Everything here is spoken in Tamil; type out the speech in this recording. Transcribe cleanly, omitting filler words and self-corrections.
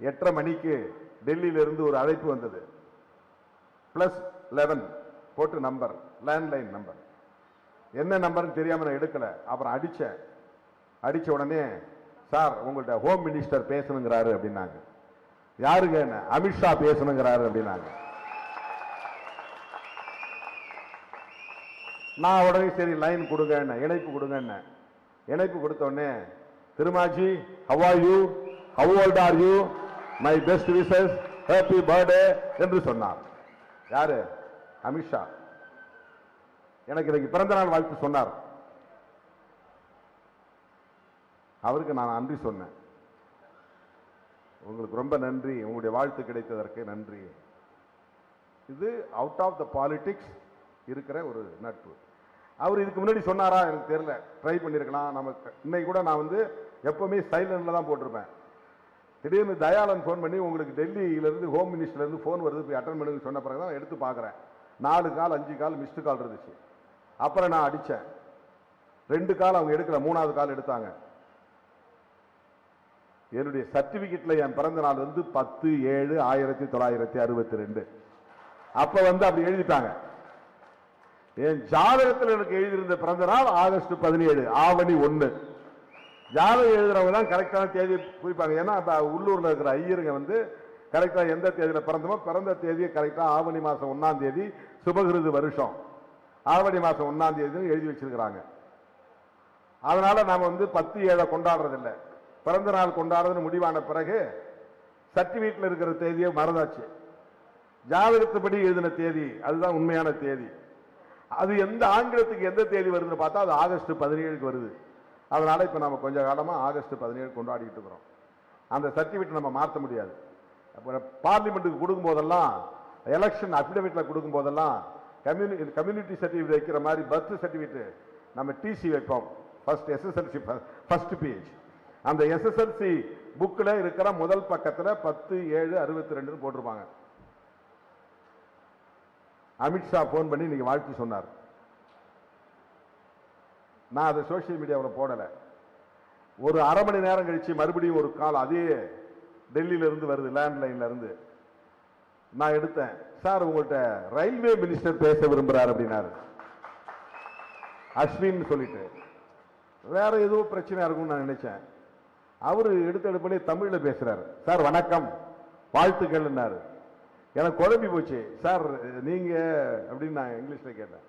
8:30 மணிக்கு டெல்லியிலிருந்து ஒரு அழைப்பு வந்தது. +11 போட்டு நம்பர், லேண்ட்லைன் நம்பர். என்ன நம்பர்னு தெரியாம நான் எடுக்கல. அப்புறம் அடிச்ச உடனே சார் உங்கள்ட்ட ஹோம் மினிஸ்டர் பேசணுங்கிறாரு அப்படின்னாங்க. யாருங்க? என்ன? அமித்ஷா பேசணுங்கிறாரு அப்படின்னாங்க. நான் உடனே சரி லைன் கொடுங்க, இணைப்பு கொடுங்க. இணைப்பு கொடுத்த உடனே Thirumaji how are you, how old are you, my best wishes, happy birthday என்று சொன்னார். யாரு? அமித்ஷா. எனக்கு இன்னைக்கு பிறந்த நாள் வாழ்த்து சொன்னார். அவருக்கு நான் நன்றி சொன்னேன். உங்களுக்கு ரொம்ப நன்றி, உங்களுடைய வாழ்த்து கிடைத்ததற்கு நன்றி. இது அவுட் ஆஃப் த பாலிடிக்ஸ் இருக்கிற ஒரு நட்பு. அவர் இதுக்கு முன்னாடி சொன்னாரா எனக்கு தெரியல, ட்ரை பண்ணியிருக்கலாம். நமக்கு இன்னைக்கு கூட நான் வந்து எப்பவுமே சைலண்ட்ல தான் போட்டிருப்பேன். திடீர்னு தயாளன் ஃபோன் பண்ணி உங்களுக்கு டெல்லியிலேருந்து ஹோம் மினிஸ்டர்லேருந்து ஃபோன் வருது, போய் அட்டன் பண்ணுன்னு சொன்ன பிறகு தான் எடுத்து பார்க்குறேன். 4 கால் 5 கால் மிஸ்டு கால் இருந்துச்சு. அப்புறம் நான் அடித்தேன். 2 கால் அவங்க எடுக்கல, 3வது கால் எடுத்தாங்க. என்னுடைய சர்டிபிகேட்ல என் பிறந்த நாள் வந்து 10/7/1962. அப்ப வந்து அப்படி எழுதிட்டாங்க. என் ஜாதகத்தில் எனக்கு எழுதியிருந்த பிறந்த நாள் ஆகஸ்ட் 17, ஆவணி 1. ஜாதகம் எழுதுறவங்க தான் கரெக்டான தேதி குறிப்பாங்க. ஏன்னா உள்ளூர்ல இருக்கிற ஐயருங்க வந்து கரெக்டா எந்த தேதியில பிறந்தமோ பிறந்த தேதியை கரெக்டா ஆவணி மாசம் 1ஆம் தேதி சுபகிருது வருஷம் ஆவணி மாசம் 1ஆம் தேதி எழுதி வச்சிருக்கிறாங்க. அதனால நாம வந்து 10/7 கொண்டாடுறது இல்லை. பிறந்த நாள் கொண்டாடுறதுன்னு முடிவான பிறகு சர்டிபிகேட்ல இருக்கிற தேதியை மறந்தாச்சு. ஜாதகத்துப்படி எழுதின தேதி அதுதான் உண்மையான தேதி. அது எந்த ஆங்கிலத்துக்கு எந்த தேதி வருதுன்னு பார்த்தா அது ஆகஸ்ட் 17க்கு வருது. அதனால இப்ப நம்ம கொஞ்ச காலமா ஆகஸ்ட் 17 கொண்டாடிட்டு இருக்கிறோம். அந்த சர்டிபிகேட் நம்ம மாற்ற முடியாது. பார்லிமெண்ட்டுக்கு கொடுக்கும் போதெல்லாம், எலெக்ஷன் அபிடவிட்ல கொடுக்கும் போதெல்லாம் கம்யூனிட்டி சர்டிபிகேட் வைக்கிற மாதிரி பர்த் சர்டிபிகேட் நம்ம டிசி வைப்போம். First SSLC first page. அந்த எஸ்எஸ்எல்சி புக்ல இருக்கிற முதல் பக்கத்துல 10/7/62 போட்டிருப்பாங்க. அமித்ஷா போன் பண்ணி இன்னைக்கு வாழ்த்து சொன்னார். நான் அதை சோசியல் மீடியாவில் போடல. ஒரு அரை மணி நேரம் கழிச்சு மறுபடியும் ஒரு கால் அதே டெல்லியில இருந்து வருது, லேண்ட்லைன்ல இருந்து. நான் எடுத்தேன். சார் உங்கள்கிட்ட ரயில்வே மினிஸ்டர் பேச விரும்புறாரு அப்படின்னாரு. அஸ்வின் சொல்லிட்டு வேற ஏதோ பிரச்சனையா இருக்கும்னு நான் நினைச்சேன். அவரு எடுத்தெடுப்பே தமிழ்ல பேசுறாரு. சார் வணக்கம், வாழ்த்துக்கள். எனக்கு குழம்பி போச்சு. சார் நீங்க அப்படின்னு நான் இங்கிலீஷ்ல கேட்டேன்.